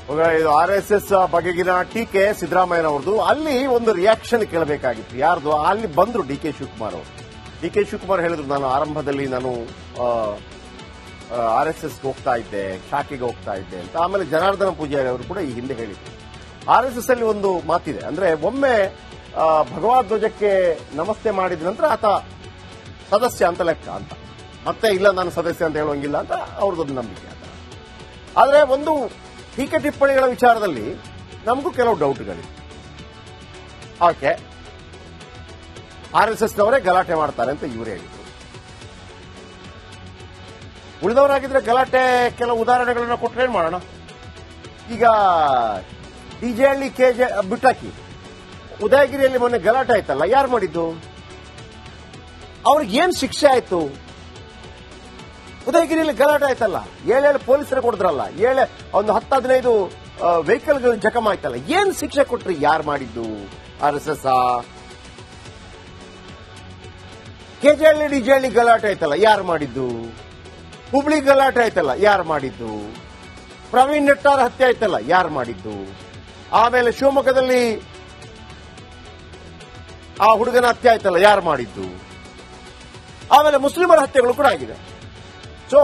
ಇದು RSS ಬಗೆಗಿನ ಟೀಕೆ ಸಿದ್ದರಾಮಯ್ಯನವರದು. ಅಲ್ಲಿ ಒಂದು ರಿಯಾಕ್ಷನ್ ಕೇಳಬೇಕಾಗಿತ್ತು. ಯಾರ್ದು? ಅಲ್ಲಿ ಬಂದ್ರು ಡಿ ಕೆ ಶಿವಕುಮಾರ್ ಅವರು. ಡಿ ಕೆ ಶಿವಕುಮಾರ್ ಹೇಳಿದ್ರು, ನಾನು ಆರಂಭದಲ್ಲಿ RSS ಹೋಗ್ತಾ ಇದ್ದೆ, ಶಾಖೆಗೆ ಹೋಗ್ತಾ ಇದ್ದೆ ಅಂತ. ಆಮೇಲೆ ಜನಾರ್ದನ ಪೂಜಾರಿ ಅವರು ಕೂಡ ಈ ಹಿಂದೆ ಹೇಳಿದ್ರು. RSS ಅಲ್ಲಿ ಒಂದು ಮಾತಿದೆ, ಅಂದ್ರೆ ಒಮ್ಮೆ ಭಗವದ್ ಧ್ವಜಕ್ಕೆ ನಮಸ್ತೆ ಮಾಡಿದ ನಂತರ ಆತ ಸದಸ್ಯ ಅಂತ ಲೆಕ್ಕ ಅಂತ, ಮತ್ತೆ ಇಲ್ಲ ನಾನು ಸದಸ್ಯ ಅಂತ ಹೇಳುವಂಗಿಲ್ಲ ಅಂತ ಅವ್ರದ್ದೊಂದು ನಂಬಿಕೆ ಅಂತ. ಆದ್ರೆ ಒಂದು ಟೀಕೆ ಟಿಪ್ಪಣಿಗಳ ವಿಚಾರದಲ್ಲಿ ನಮಗೂ ಕೆಲವು ಡೌಟ್ಗಳಿವೆ. ಓಕೆ, RSSನವರೇ ಗಲಾಟೆ ಮಾಡ್ತಾರೆ ಅಂತ ಇವರೇ ಹೇಳಿದ್ರು. ಉಳಿದವರಾಗಿದ್ರೆ ಗಲಾಟೆ ಕೆಲವು ಉದಾಹರಣೆಗಳನ್ನ ಕೊಟ್ಟರೆ ಏನ್ ಮಾಡೋಣ? ಈಗ ಡಿಜೆಹಳ್ಳಿ ಕೆಜೆ ಬಿಟ್ಟಾಕಿ ಉದಯಗಿರಿಯಲ್ಲಿ ಮೊನ್ನೆ ಗಲಾಟೆ ಆಯ್ತಲ್ಲ, ಯಾರು ಮಾಡಿದ್ದು? ಅವ್ರಿಗೆ ಏನ್ ಶಿಕ್ಷೆ ಆಯ್ತು? ಉದಯಗಿರಿಯಲ್ಲಿ ಗಲಾಟೆ ಆಯ್ತಲ್ಲ, 7 ಪೊಲೀಸರು ಕೊಡಿದ್ರಲ್ಲ, 10-15 ವೆಹಿಕಲ್ಗಳು ಜಖಮ್ ಆಯ್ತಲ್ಲ, ಏನ್ ಶಿಕ್ಷೆ ಕೊಟ್ರಿ? ಯಾರು ಮಾಡಿದ್ದು? RSS? ಕೆಜೆಹಳ್ಳಿ ಡಿಜೆಹಳ್ಳಿ ಗಲಾಟೆ ಆಯ್ತಲ್ಲ, ಯಾರು ಮಾಡಿದ್ದು? ಹುಬ್ಳಿ ಗಲಾಟೆ ಆಯ್ತಲ್ಲ, ಯಾರು ಮಾಡಿದ್ದು? ಪ್ರವೀಣ್ ನೆಟ್ಟಾರ್ ಹತ್ಯೆ ಆಯ್ತಲ್ಲ, ಯಾರು ಮಾಡಿದ್ದು? ಆಮೇಲೆ ಶಿವಮೊಗ್ಗದಲ್ಲಿ ಆ ಹುಡುಗನ ಹತ್ಯೆ ಆಯ್ತಲ್ಲ, ಯಾರು ಮಾಡಿದ್ದು? ಆಮೇಲೆ ಮುಸ್ಲಿಮರ ಹತ್ಯೆಗಳು ಕೂಡ ಆಗಿದೆ. ಸೊ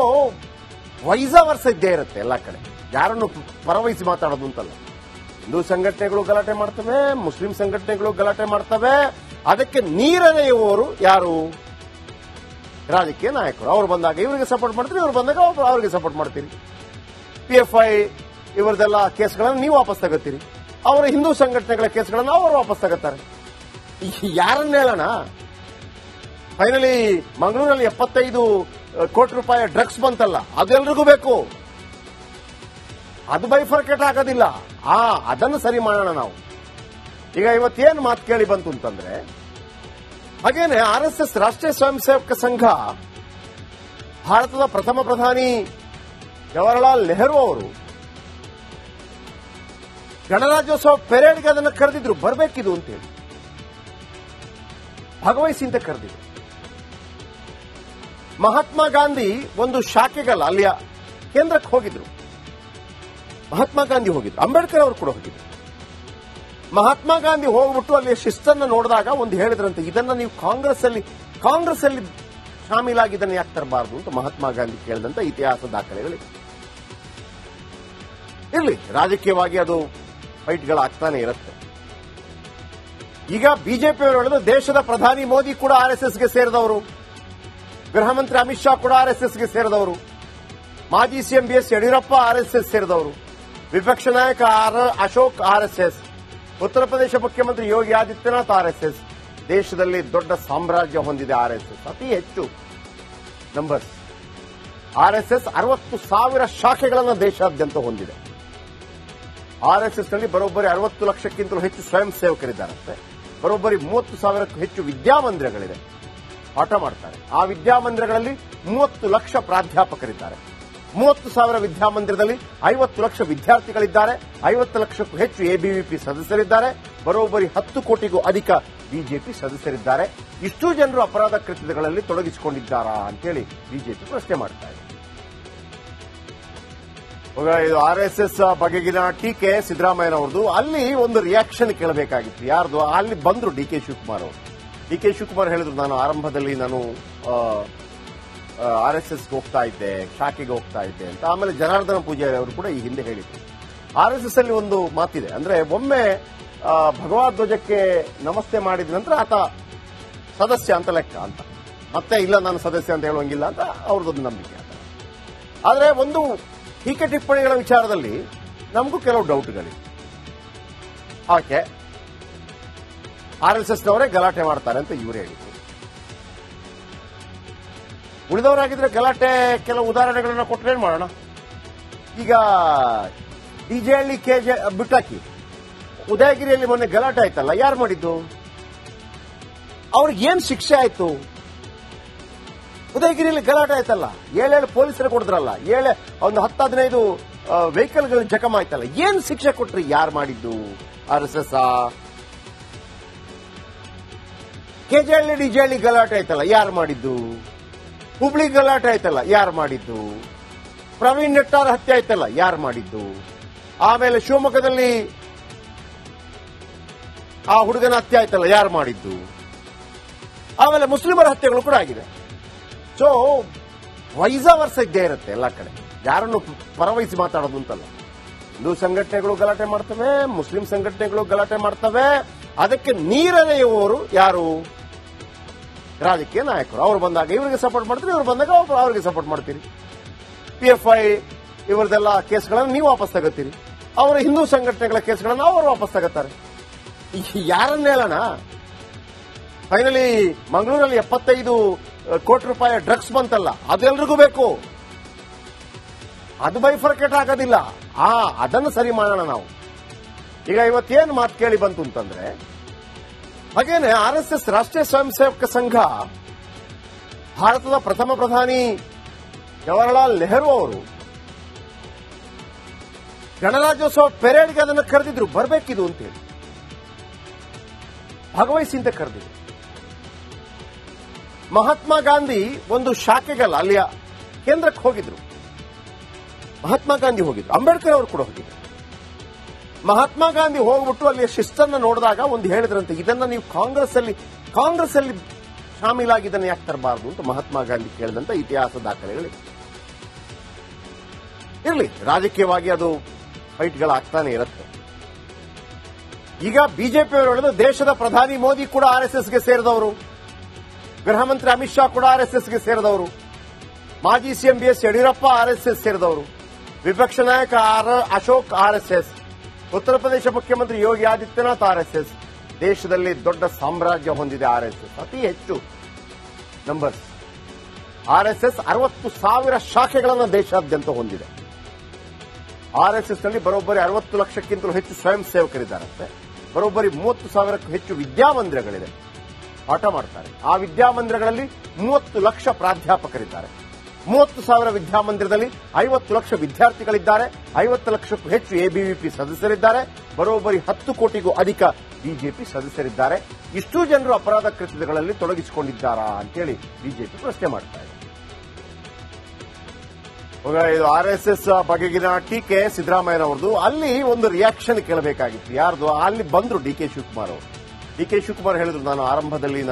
ವೈಸ ವರ್ಷ ಇದ್ದೇ ಇರುತ್ತೆ ಎಲ್ಲ ಕಡೆ, ಯಾರನ್ನು ಪರವಹಿಸಿ ಮಾತಾಡೋದು ಅಂತಲ್ಲ. ಹಿಂದೂ ಸಂಘಟನೆಗಳು ಗಲಾಟೆ ಮಾಡ್ತವೆ, ಮುಸ್ಲಿಂ ಸಂಘಟನೆಗಳು ಗಲಾಟೆ ಮಾಡ್ತವೆ. ಅದಕ್ಕೆ ನೀರೆರೆಯುವವರು ಯಾರು? ರಾಜಕೀಯ ನಾಯಕರು. ಅವ್ರು ಬಂದಾಗ ಇವರಿಗೆ ಸಪೋರ್ಟ್ ಮಾಡ್ತೀರಿ, ಇವ್ರು ಬಂದಾಗ ಅವರಿಗೆ ಸಪೋರ್ಟ್ ಮಾಡ್ತೀರಿ. PFI ಇವರದೆಲ್ಲ ಕೇಸ್ಗಳನ್ನು ನೀವು ವಾಪಸ್ ತಗೋತೀರಿ, ಅವರ ಹಿಂದೂ ಸಂಘಟನೆಗಳ ಕೇಸ್ಗಳನ್ನು ಅವರು ವಾಪಸ್ ತಗೋತಾರೆ. ಯಾರನ್ನ ಹೇಳೋಣ? ಫೈನಲಿ ಮಂಗಳೂರಲ್ಲಿ 75 ಕೋಟಿ ರೂಪಾಯಿ ಡ್ರಗ್ಸ್ ಬಂತಲ್ಲ, ಅದೆಲ್ರಿಗೂ ಬೇಕು. ಅದು ಬೈಫರ್ಕೇಟ್ ಆಗೋದಿಲ್ಲ. ಅದನ್ನು ಸರಿ ಮಾಡೋಣ ನಾವು. ಈಗ ಇವತ್ತೇನು ಮಾತು ಕೇಳಿ ಬಂತು ಅಂತಂದ್ರೆ, ಹಾಗೇನೆ RSS ರಾಷ್ಟ್ರೀಯ ಸ್ವಯಂ ಸೇವಕ ಸಂಘ ಭಾರತದ ಪ್ರಥಮ ಪ್ರಧಾನಿ ಜವಾಹರಲಾಲ್ ನೆಹರು ಅವರು ಗಣರಾಜ್ಯೋತ್ಸವ ಪೆರೇಡ್ಗೆ ಅದನ್ನು ಕರೆದಿದ್ರು, ಬರಬೇಕಿದು ಅಂತೇಳಿ ಭಾಗವಹಿಸಿ ಅಂತ ಕರೆದಿದ್ರು. ಮಹಾತ್ಮ ಗಾಂಧಿ ಒಂದು ಶಾಖೆಗಲ್ಲ, ಅಲ್ಲಿಯ ಕೇಂದ್ರಕ್ಕೆ ಹೋಗಿದ್ರು. ಮಹಾತ್ಮ ಗಾಂಧಿ ಹೋಗಿದ್ರು, ಅಂಬೇಡ್ಕರ್ ಅವರು ಕೂಡ ಹೋಗಿದ್ರು. ಮಹಾತ್ಮ ಗಾಂಧಿ ಹೋಗ್ಬಿಟ್ಟು ಅಲ್ಲಿ ಶಿಸ್ತನ್ನು ನೋಡಿದಾಗ ಒಂದು ಹೇಳಿದ್ರಂತೆ, ಇದನ್ನ ನೀವು ಕಾಂಗ್ರೆಸ್ ಅಲ್ಲಿ ಶಾಮೀಲಾಗಿ ಇದನ್ನು ಯಾಕೆ ತರಬಾರದು ಅಂತ ಮಹಾತ್ಮ ಗಾಂಧಿ ಕೇಳಿದಂತ ಇತಿಹಾಸ ದಾಖಲೆಗಳಿವೆ. ಇರ್ಲಿ, ರಾಜಕೀಯವಾಗಿ ಅದು ಫೈಟ್ಗಳಾಗ್ತಾನೆ ಇರುತ್ತೆ. ಈಗ ಬಿಜೆಪಿಯವರು ಹೇಳಿದ್ರು, ದೇಶದ ಪ್ರಧಾನಿ ಮೋದಿ ಕೂಡ RSSಗೆ ಸೇರಿದವರು, ಗೃಹ ಮಂತ್ರಿ ಅಮಿತ್ ಶಾ ಕೂಡ RSSಗೆ ಸೇರಿದವರು, ಮಾಜಿ ಸಿಎಂ BS ಯಡಿಯೂರಪ್ಪ RSS ಸೇರಿದವರು, ವಿಪಕ್ಷ ನಾಯಕ ಅಶೋಕ್ RSS, ಉತ್ತರ ಪ್ರದೇಶ ಮುಖ್ಯಮಂತ್ರಿ ಯೋಗಿ ಆದಿತ್ಯನಾಥ್ RSS. ದೇಶದಲ್ಲಿ ದೊಡ್ಡ ಸಾಮ್ರಾಜ್ಯ ಹೊಂದಿದೆ RSS, ಅತಿ ಹೆಚ್ಚು ನಂಬರ್ಸ್. RSS 60,000 ಶಾಖೆಗಳನ್ನು ದೇಶಾದ್ಯಂತ ಹೊಂದಿದೆ. RSS ನಲ್ಲಿ ಬರೋಬ್ಬರಿ 60 ಲಕ್ಷಕ್ಕಿಂತಲೂ ಹೆಚ್ಚು ಸ್ವಯಂ ಸೇವಕರಿದ್ದಾರಂತೆ. ಬರೋಬ್ಬರಿ 30,000ಕ್ಕೂ ಹೆಚ್ಚು ವಿದ್ಯಾಮಂದಿರಗಳಿದೆ, ಪಾಠ ಮಾಡ್ತಾರೆ. ಆ ವಿದ್ಯಾಮಂದಿರಗಳಲ್ಲಿ 30 ಲಕ್ಷ ಪ್ರಾಧ್ಯಾಪಕರಿದ್ದಾರೆ. 30,000 ವಿದ್ಯಾಮಂದಿರದಲ್ಲಿ 50 ಲಕ್ಷ ವಿದ್ಯಾರ್ಥಿಗಳಿದ್ದಾರೆ. 50 ಲಕ್ಷಕ್ಕೂ ಹೆಚ್ಚು ABVP ಸದಸ್ಯರಿದ್ದಾರೆ. ಬರೋಬ್ಬರಿ 10 ಕೋಟಿಗೂ ಅಧಿಕ ಬಿಜೆಪಿ ಸದಸ್ಯರಿದ್ದಾರೆ. ಇಷ್ಟು ಜನರು ಅಪರಾಧ ಕೃತ್ಯಗಳಲ್ಲಿ ತೊಡಗಿಸಿಕೊಂಡಿದ್ದಾರಾ ಅಂತೇಳಿ ಬಿಜೆಪಿ ಪ್ರಶ್ನೆ ಮಾಡ್ತಾ ಇದೆ. ಇದು RSS ಬಗೆಗಿನ ಟೀಕೆ ಸಿದ್ದರಾಮಯ್ಯನವರದು. ಅಲ್ಲಿ ಒಂದು ರಿಯಾಕ್ಷನ್ ಕೇಳಬೇಕಾಗಿತ್ತು. ಯಾರ್ದು? ಅಲ್ಲಿ ಬಂದ್ರು ಡಿ ಕೆ ಶಿವಕುಮಾರ್ ಅವರು. ಡಿ ಕೆ ಶಿವಕುಮಾರ್ ಹೇಳಿದ್ರು, ನಾನು ಆರಂಭದಲ್ಲಿ RSS ಹೋಗ್ತಾ ಇದ್ದೆ, ಶಾಖೆಗೆ ಹೋಗ್ತಾ ಇದ್ದೆ ಅಂತ. ಆಮೇಲೆ ಜನಾರ್ದನ ಪೂಜಾರಿ ಅವರು ಕೂಡ ಈ ಹಿಂದೆ ಹೇಳಿದ್ರು. RSS ಅಲ್ಲಿ ಒಂದು ಮಾತಿದೆ, ಅಂದ್ರೆ ಒಮ್ಮೆ ಭಗವದ್ ಧ್ವಜಕ್ಕೆ ನಮಸ್ತೆ ಮಾಡಿದ ನಂತರ ಆತ ಸದಸ್ಯ ಅಂತ ಲೆಕ್ಕ ಅಂತ, ಮತ್ತೆ ಇಲ್ಲ ನಾನು ಸದಸ್ಯ ಅಂತ ಹೇಳುವಂಗಿಲ್ಲ ಅಂತ ಅವ್ರದ್ದೊಂದು ನಂಬಿಕೆ ಅಂತ. ಆದ್ರೆ ಒಂದು ಟೀಕೆ ಟಿಪ್ಪಣಿಗಳ ವಿಚಾರದಲ್ಲಿ ನಮಗೂ ಕೆಲವು ಡೌಟ್ಗಳಿವೆ. ಓಕೆ, RSSನವರೇ ಗಲಾಟೆ ಮಾಡ್ತಾರೆ ಅಂತ ಇವರೇ ಹೇಳಿದ್ರು. ಉಳಿದವರಾಗಿದ್ರೆ ಗಲಾಟೆ ಕೆಲವು ಉದಾಹರಣೆಗಳನ್ನ ಕೊಟ್ಟರೆ ಏನ್ ಮಾಡೋಣ? ಈಗ ಡಿಜೆಹಳ್ಳಿ ಕೆಜೆ ಬಿಟ್ಟಾಕಿ ಉದಯಗಿರಿಯಲ್ಲಿ ಮೊನ್ನೆ ಗಲಾಟೆ ಆಯ್ತಲ್ಲ, ಯಾರು ಮಾಡಿದ್ದು? ಅವ್ರಿಗೆ ಏನ್ ಶಿಕ್ಷೆ ಆಯ್ತು? ಉದಯಗಿರಿಯಲ್ಲಿ ಗಲಾಟೆ ಆಯ್ತಲ್ಲ, 7 ಪೊಲೀಸರು ಕೊಡಿದ್ರಲ್ಲ, 10-15 ವೆಹಿಕಲ್ಗಳು ಜಖಮ್ ಆಯ್ತಲ್ಲ, ಏನ್ ಶಿಕ್ಷೆ ಕೊಟ್ರಿ? ಯಾರು ಮಾಡಿದ್ದು? RSS? ಕೆಜೆಹಳ್ಳಿ ಡಿಜೆಹಳ್ಳಿ ಗಲಾಟೆ ಆಯ್ತಲ್ಲ, ಯಾರು ಮಾಡಿದ್ದು? ಹುಬ್ಳಿ ಗಲಾಟೆ ಆಯ್ತಲ್ಲ, ಯಾರು ಮಾಡಿದ್ದು? ಪ್ರವೀಣ್ ನೆಟ್ಟಾರ್ ಹತ್ಯೆ ಆಯ್ತಲ್ಲ, ಯಾರು ಮಾಡಿದ್ದು? ಆಮೇಲೆ ಶಿವಮೊಗ್ಗದಲ್ಲಿ ಆ ಹುಡುಗನ ಹತ್ಯೆ ಆಯ್ತಲ್ಲ, ಯಾರು ಮಾಡಿದ್ದು? ಆಮೇಲೆ ಮುಸ್ಲಿಮರ ಹತ್ಯೆಗಳು ಕೂಡ ಆಗಿದೆ. ಸೊ ವೈಸಾ ವರ್ಷ ಇದ್ದೇ ಇರುತ್ತೆ ಎಲ್ಲ ಕಡೆ, ಯಾರನ್ನು ಪರವಹಿಸಿ ಮಾತಾಡೋದು ಅಂತಲ್ಲ. ಹಿಂದೂ ಸಂಘಟನೆಗಳು ಗಲಾಟೆ ಮಾಡ್ತವೆ, ಮುಸ್ಲಿಂ ಸಂಘಟನೆಗಳು ಗಲಾಟೆ ಮಾಡ್ತವೆ. ಅದಕ್ಕೆ ನೀರೆರೆಯುವವರು ಯಾರು? ರಾಜಕೀಯ ನಾಯಕರು. ಅವರು ಬಂದಾಗ ಇವರಿಗೆ ಸಪೋರ್ಟ್ ಮಾಡ್ತೀರಿ, ಇವರು ಬಂದಾಗ ಅವರಿಗೆ ಸಪೋರ್ಟ್ ಮಾಡ್ತೀರಿ. PFI ಇವರದೆಲ್ಲ ಕೇಸ್ಗಳನ್ನು ನೀವು ವಾಪಸ್ ತಗೋತೀರಿ, ಅವರ ಹಿಂದೂ ಸಂಘಟನೆಗಳ ಕೇಸ್ಗಳನ್ನು ಅವರು ವಾಪಸ್ ತಗೋತಾರೆ. ಯಾರನ್ನ ಹೇಳೋಣ? ಫೈನಲಿ ಮಂಗಳೂರಲ್ಲಿ 75 ಕೋಟಿ ರೂಪಾಯಿ ಡ್ರಗ್ಸ್ ಬಂತಲ್ಲ, ಅದೆಲ್ರಿಗೂ ಬೇಕು. ಅದು ಬೈಫರ್ಕೇಟ್ ಆಗೋದಿಲ್ಲ. ಅದನ್ನು ಸರಿ ಮಾಡೋಣ ನಾವು. ಈಗ ಇವತ್ತೇನು ಮಾತು ಕೇಳಿ ಬಂತು ಅಂತಂದ್ರೆ, ಹಾಗೇನೆ RSS ರಾಷ್ಟ್ರೀಯ ಸ್ವಯಂ ಸೇವಕ ಸಂಘ ಭಾರತದ ಪ್ರಥಮ ಪ್ರಧಾನಿ ಜವಾಹರಲಾಲ್ ನೆಹರು ಅವರು ಗಣರಾಜ್ಯೋತ್ಸವ ಪೆರೇಡ್ಗೆ ಅದನ್ನು ಕರೆದಿದ್ರು, ಬರಬೇಕಿದು ಅಂತೇಳಿ ಭಾಗವಹಿಸಿ ಅಂತ ಕರೆದಿದ್ರು. ಮಹಾತ್ಮ ಗಾಂಧಿ ಒಂದು ಶಾಖೆಗಲ್ಲ, ಅಲ್ಲಿಯ ಕೇಂದ್ರಕ್ಕೆ ಹೋಗಿದ್ರು. ಮಹಾತ್ಮ ಗಾಂಧಿ ಹೋಗಿದ್ರು, ಅಂಬೇಡ್ಕರ್ ಅವರು ಕೂಡ ಹೋಗಿದ್ರು. ಮಹಾತ್ಮ ಗಾಂಧಿ ಹೋಗ್ಬಿಟ್ಟು ಅಲ್ಲಿಯ ಶಿಸ್ತನ್ನು ನೋಡಿದಾಗ ಒಂದು ಹೇಳಿದ್ರಂತೆ, ಇದನ್ನ ನೀವು ಕಾಂಗ್ರೆಸ್ ಅಲ್ಲಿ ಶಾಮೀಲಾಗಿ ಇದನ್ನು ಯಾಕೆ ತರಬಾರದು ಅಂತ ಮಹಾತ್ಮ ಗಾಂಧಿ ಕೇಳಿದಂತ ಇತಿಹಾಸ ದಾಖಲೆಗಳಿವೆ. ಇರಲಿ, ರಾಜಕೀಯವಾಗಿ ಅದು ಫೈಟ್ಗಳಾಗ್ತಾನೆ ಇರುತ್ತೆ. ಈಗ ಬಿಜೆಪಿಯವರು ಹೇಳಿದ್ರು, ದೇಶದ ಪ್ರಧಾನಿ ಮೋದಿ ಕೂಡ RSSಗೆ ಸೇರಿದವರು, ಗೃಹ ಮಂತ್ರಿ ಅಮಿತ್ ಶಾ ಕೂಡ RSSಗೆ ಸೇರಿದವರು, ಮಾಜಿ CM BS ಯಡಿಯೂರಪ್ಪ RSS ಸೇರಿದವರು, ವಿಪಕ್ಷ ನಾಯಕ ಅಶೋಕ್ RSS, ಉತ್ತರ ಪ್ರದೇಶ ಮುಖ್ಯಮಂತ್ರಿ ಯೋಗಿ ಆದಿತ್ಯನಾಥ್ RSS. ದೇಶದಲ್ಲಿ ದೊಡ್ಡ ಸಾಮ್ರಾಜ್ಯ ಹೊಂದಿದೆ RSS, ಅತಿ ಹೆಚ್ಚು ನಂಬರ್ಸ್. RSS 60,000 ಶಾಖೆಗಳನ್ನು ದೇಶಾದ್ಯಂತ ಹೊಂದಿದೆ. RSS ನಲ್ಲಿ ಬರೋಬ್ಬರಿ 60 ಲಕ್ಷಕ್ಕಿಂತಲೂ ಹೆಚ್ಚು ಸ್ವಯಂ ಸೇವಕರಿದ್ದಾರಂತೆ. ಬರೋಬ್ಬರಿ 30,000ಕ್ಕೂ ಹೆಚ್ಚು ವಿದ್ಯಾಮಂದಿರಗಳಿದೆ, ಪಾಠ ಮಾಡ್ತಾರೆ. ಆ ವಿದ್ಯಾಮಂದಿರಗಳಲ್ಲಿ 30 ಲಕ್ಷ ಪ್ರಾಧ್ಯಾಪಕರಿದ್ದಾರೆ. 30,000 ವಿದ್ಯಾಮಂದಿರದಲ್ಲಿ 50 ಲಕ್ಷ ವಿದ್ಯಾರ್ಥಿಗಳಿದ್ದಾರೆ. 50 ಲಕ್ಷಕ್ಕೂ ಹೆಚ್ಚು ABVP ಸದಸ್ಯರಿದ್ದಾರೆ. ಬರೋಬ್ಬರಿ 10 ಕೋಟಿಗೂ ಅಧಿಕ ಬಿಜೆಪಿ ಸದಸ್ಯರಿದ್ದಾರೆ. ಇಷ್ಟೂ ಜನರು ಅಪರಾಧ ಕೃತ್ಯಗಳಲ್ಲಿ ತೊಡಗಿಸಿಕೊಂಡಿದ್ದಾರಾ ಅಂತೇಳಿ ಬಿಜೆಪಿ ಪ್ರಶ್ನೆ ಮಾಡ್ತಾ ಇದೆ. ಇದು RSS ಬಗೆಗಿನ ಟೀಕೆ ಸಿದ್ದರಾಮಯ್ಯನವರದು. ಅಲ್ಲಿ ಒಂದು ರಿಯಾಕ್ಷನ್ ಕೇಳಬೇಕಾಗಿತ್ತು. ಯಾರ್ದು? ಅಲ್ಲಿ ಬಂದ್ರು DK ಶಿವಕುಮಾರ್ ಅವರು. DK ಶಿವಕುಮಾರ್ ಹೇಳಿದ್ರು, ನಾನು ಆರಂಭದಲ್ಲಿ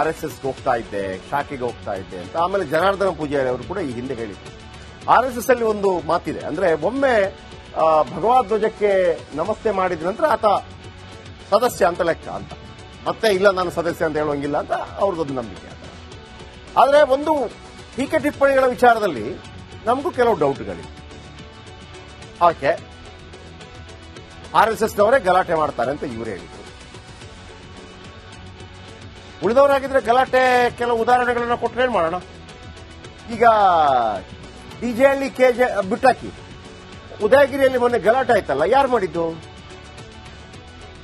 RSSಗೆ ಹೋಗ್ತಾ ಇದ್ದೆ, ಶಾಖೆಗೆ ಹೋಗ್ತಾ ಇದ್ದೆ ಅಂತ. ಆಮೇಲೆ ಜನಾರ್ದನ ಪೂಜಾರಿ ಅವರು ಕೂಡ ಈ ಹಿಂದೆ ಹೇಳಿದ್ರು. RSS ಅಲ್ಲಿ ಒಂದು ಮಾತಿದೆ, ಅಂದ್ರೆ ಒಮ್ಮೆ ಭಗವದ್ ಧ್ವಜಕ್ಕೆ ನಮಸ್ತೆ ಮಾಡಿದ ನಂತರ ಆತ ಸದಸ್ಯ ಅಂತ ಲೆಕ್ಕ ಅಂತ, ಮತ್ತೆ ಇಲ್ಲ ನಾನು ಸದಸ್ಯ ಅಂತ ಹೇಳುವಂಗಿಲ್ಲ ಅಂತ ಅವ್ರದ್ದೊಂದು ನಂಬಿಕೆ. ಆದ್ರೆ ಒಂದು ಟೀಕೆ ಟಿಪ್ಪಣಿಗಳ ವಿಚಾರದಲ್ಲಿ ನಮಗೂ ಕೆಲವು ಡೌಟ್ಗಳಿವೆ. ಓಕೆ, RSSನವರೇ ಗಲಾಟೆ ಮಾಡ್ತಾರೆ ಅಂತ ಇವರು ಹೇಳಿದ್ರು. ಉಳಿದವರಾಗಿದ್ರೆ ಗಲಾಟೆ ಕೆಲವು ಉದಾಹರಣೆಗಳನ್ನ ಕೊಟ್ಟರೆ ಏನ್ ಮಾಡೋಣ? ಈಗ DJ-ಹಳ್ಳಿ KJ ಬಿಟ್ಟಾಕಿ, ಉದಯಗಿರಿಯಲ್ಲಿ ಮೊನ್ನೆ ಗಲಾಟೆ ಆಯ್ತಲ್ಲ, ಯಾರು ಮಾಡಿದ್ದು?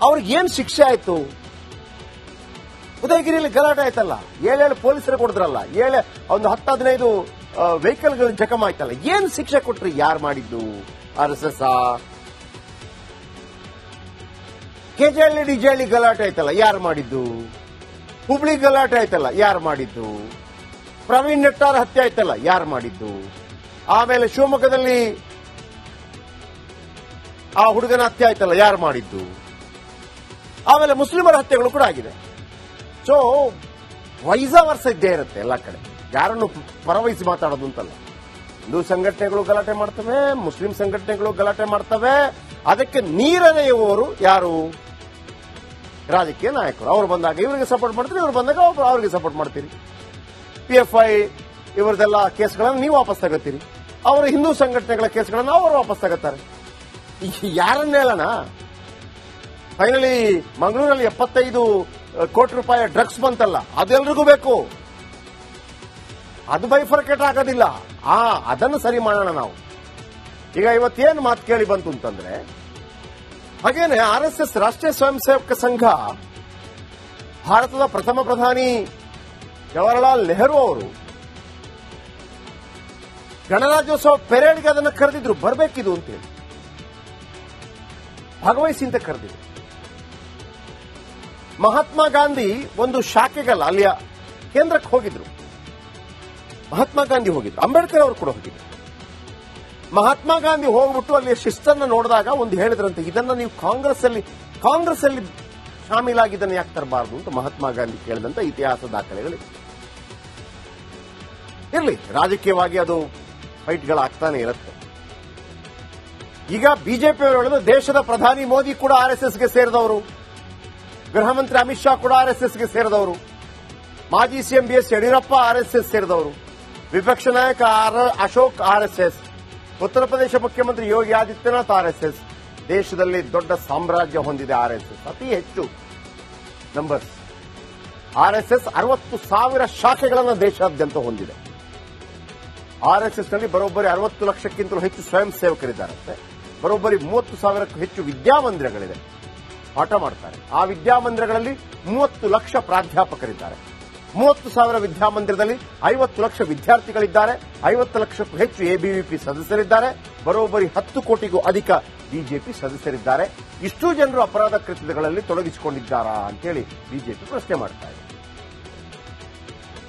ಅವ್ರಿಗೆ ಏನ್ ಶಿಕ್ಷೆ ಆಯ್ತು? ಉದಯಗಿರಿಯಲ್ಲಿ ಗಲಾಟೆ ಆಯ್ತಲ್ಲ, 7 ಪೊಲೀಸರು ಕೊಡಿದ್ರಲ್ಲ, ಒಂದು 10-15 ವೆಹಿಕಲ್ಗಳು ಜಖಮ್ ಆಯ್ತಲ್ಲ, ಏನ್ ಶಿಕ್ಷೆ ಕೊಟ್ರಿ? ಯಾರು ಮಾಡಿದ್ದು? RSS. KJ-ಹಳ್ಳಿ DJ-ಹಳ್ಳಿ ಗಲಾಟೆ ಆಯ್ತಲ್ಲ, ಯಾರು ಮಾಡಿದ್ದು? ಹುಬ್ಳಿ ಗಲಾಟೆ ಆಯ್ತಲ್ಲ, ಯಾರು ಮಾಡಿದ್ದು? ಪ್ರವೀಣ್ ನೆಟ್ಟಾರ್ ಹತ್ಯೆ ಆಯ್ತಲ್ಲ, ಯಾರು ಮಾಡಿದ್ದು? ಆಮೇಲೆ ಶಿವಮೊಗ್ಗದಲ್ಲಿ ಆ ಹುಡುಗನ ಹತ್ಯೆ ಆಯ್ತಲ್ಲ, ಯಾರು ಮಾಡಿದ್ದು? ಆಮೇಲೆ ಮುಸ್ಲಿಮರ ಹತ್ಯೆಗಳು ಕೂಡ ಆಗಿದೆ. ಸೊ ವೈಸಾ ವರ್ಷ ಇದ್ದೇ ಇರುತ್ತೆ ಎಲ್ಲ ಕಡೆ, ಯಾರನ್ನು ಪರವಹಿಸಿ ಮಾತಾಡೋದು ಅಂತಲ್ಲ. ಹಿಂದೂ ಸಂಘಟನೆಗಳು ಗಲಾಟೆ ಮಾಡ್ತವೆ, ಮುಸ್ಲಿಂ ಸಂಘಟನೆಗಳು ಗಲಾಟೆ ಮಾಡ್ತವೆ. ಅದಕ್ಕೆ ನೀರೆರೆಯುವವರು ಯಾರು? ರಾಜಕೀಯ ನಾಯಕರು. ಅವರು ಬಂದಾಗ ಇವರಿಗೆ ಸಪೋರ್ಟ್ ಮಾಡ್ತೀರಿ, ಇವರು ಬಂದಾಗ ಅವರಿಗೆ ಸಪೋರ್ಟ್ ಮಾಡ್ತೀರಿ. PFI ಇವರದೆಲ್ಲ ಕೇಸ್ಗಳನ್ನು ನೀವು ವಾಪಸ್ ತಗೋತೀರಿ, ಅವರ ಹಿಂದೂ ಸಂಘಟನೆಗಳ ಕೇಸ್ಗಳನ್ನು ಅವರು ವಾಪಸ್ ತಗೋತಾರೆ. ಯಾರನ್ನ ಹೇಳೋಣ? ಫೈನಲಿ ಮಂಗಳೂರಲ್ಲಿ 75 ಕೋಟಿ ರೂಪಾಯಿ ಡ್ರಗ್ಸ್ ಬಂತಲ್ಲ, ಅದೆಲ್ರಿಗೂ ಬೇಕು. ಅದು ಬೈಫರ್ಕೇಟ್ ಆಗೋದಿಲ್ಲ. ಅದನ್ನು ಸರಿ ಮಾಡೋಣ ನಾವು. ಈಗ ಇವತ್ತೇನು ಮಾತು ಕೇಳಿ ಬಂತು ಅಂತಂದ್ರೆ, ಹಾಗೇನೆ RSS ರಾಷ್ಟ್ರೀಯ ಸ್ವಯಂ ಸೇವಕ ಸಂಘ ಭಾರತದ ಪ್ರಥಮ ಪ್ರಧಾನಿ ಜವಾಹರಲಾಲ್ ನೆಹರು ಅವರು ಗಣರಾಜ್ಯೋತ್ಸವ ಪೆರೇಡ್ಗೆ ಅದನ್ನು ಕರೆದಿದ್ರು, ಬರಬೇಕಿದು ಅಂತೇಳಿ ಭಾಗವಹಿಸಿ ಅಂತ ಕರೆದಿದ್ರು. ಮಹಾತ್ಮ ಗಾಂಧಿ ಒಂದು ಶಾಖೆಗಲ್ಲ, ಅಲ್ಲಿಯ ಕೇಂದ್ರಕ್ಕೆ ಹೋಗಿದ್ರು. ಮಹಾತ್ಮ ಗಾಂಧಿ ಹೋಗಿದ್ರು, ಅಂಬೇಡ್ಕರ್ ಅವರು ಕೂಡ ಹೋಗಿದ್ರು. ಮಹಾತ್ಮ ಗಾಂಧಿ ಹೋಗ್ಬಿಟ್ಟು ಅಲ್ಲಿ ಶಿಸ್ತನ್ನು ನೋಡಿದಾಗ ಒಂದು ಹೇಳಿದ್ರಂತೆ, ಇದನ್ನ ನೀವು ಕಾಂಗ್ರೆಸ್ ಅಲ್ಲಿ ಶಾಮೀಲಾಗಿದ್ದನ್ನು ಯಾಕೆ ತರಬಾರದು ಅಂತ ಮಹಾತ್ಮ ಗಾಂಧಿ ಕೇಳಿದಂತ ಇತಿಹಾಸ ದಾಖಲೆಗಳಿವೆ. ಇರಲಿ, ರಾಜಕೀಯವಾಗಿ ಅದು ಫೈಟ್ಗಳಾಗ್ತಾನೆ ಇರುತ್ತೆ. ಈಗ ಬಿಜೆಪಿಯವರು ಹೇಳೋದು ದೇಶದ ಪ್ರಧಾನಿ ಮೋದಿ ಕೂಡ ಆರ್ಎಸ್ಎಸ್ಗೆ ಸೇರಿದವರು, ಗೃಹ ಮಂತ್ರಿ ಅಮಿತ್ ಶಾ ಕೂಡ ಆರ್ಎಸ್ಎಸ್ಗೆ ಸೇರಿದವರು, ಮಾಜಿ ಸಿಎಂ ಬಿಎಸ್ ಯಡಿಯೂರಪ್ಪ ಆರ್ಎಸ್ಎಸ್ ಸೇರಿದವರು, ವಿಪಕ್ಷ ನಾಯಕ ಅಶೋಕ್ ಆರ್ಎಸ್ಎಸ್, ಉತ್ತರ ಪ್ರದೇಶ ಮುಖ್ಯಮಂತ್ರಿ ಯೋಗಿ ಆದಿತ್ಯನಾಥ್ ಆರ್ಎಸ್ಎಸ್. ದೇಶದಲ್ಲಿ ದೊಡ್ಡ ಸಾಮ್ರಾಜ್ಯ ಹೊಂದಿದೆ ಆರ್ಎಸ್ಎಸ್, ಅತಿ ಹೆಚ್ಚು ನಂಬರ್ಸ್. ಆರ್ಎಸ್ಎಸ್ 60,000 ಶಾಖೆಗಳನ್ನು ದೇಶಾದ್ಯಂತ ಹೊಂದಿದೆ. ಆರ್ಎಸ್ಎಸ್ನಲ್ಲಿ ಬರೋಬ್ಬರಿ 60 ಲಕ್ಷಕ್ಕಿಂತಲೂ ಹೆಚ್ಚು ಸ್ವಯಂ ಸೇವಕರಿದ್ದಾರಂತೆ. ಬರೋಬ್ಬರಿ 30,000ಕ್ಕೂ ಹೆಚ್ಚು ವಿದ್ಯಾಮಂದಿರಗಳಿದೆ, ಪಾಠ ಮಾಡ್ತಾರೆ. ಆ ವಿದ್ಯಾಮಂದಿರಗಳಲ್ಲಿ 30 ಲಕ್ಷ ಪ್ರಾಧ್ಯಾಪಕರಿದ್ದಾರೆ. 30,000 ವಿದ್ಯಾಮಂದಿರದಲ್ಲಿ 50 ಲಕ್ಷ ವಿದ್ಯಾರ್ಥಿಗಳಿದ್ದಾರೆ. 50 ಲಕ್ಷಕ್ಕೂ ಹೆಚ್ಚು ಎಬಿವಿಪಿ ಸದಸ್ಯರಿದ್ದಾರೆ. ಬರೋಬ್ಬರಿ 10 ಕೋಟಿಗೂ ಅಧಿಕ ಬಿಜೆಪಿ ಸದಸ್ಯರಿದ್ದಾರೆ. ಇಷ್ಟೂ ಜನರು ಅಪರಾಧ ಕೃತ್ಯಗಳಲ್ಲಿ ತೊಡಗಿಸಿಕೊಂಡಿದ್ದಾರಾ ಅಂತೇಳಿ ಬಿಜೆಪಿ ಪ್ರಶ್ನೆ ಮಾಡ್ತಾ ಇದೆ.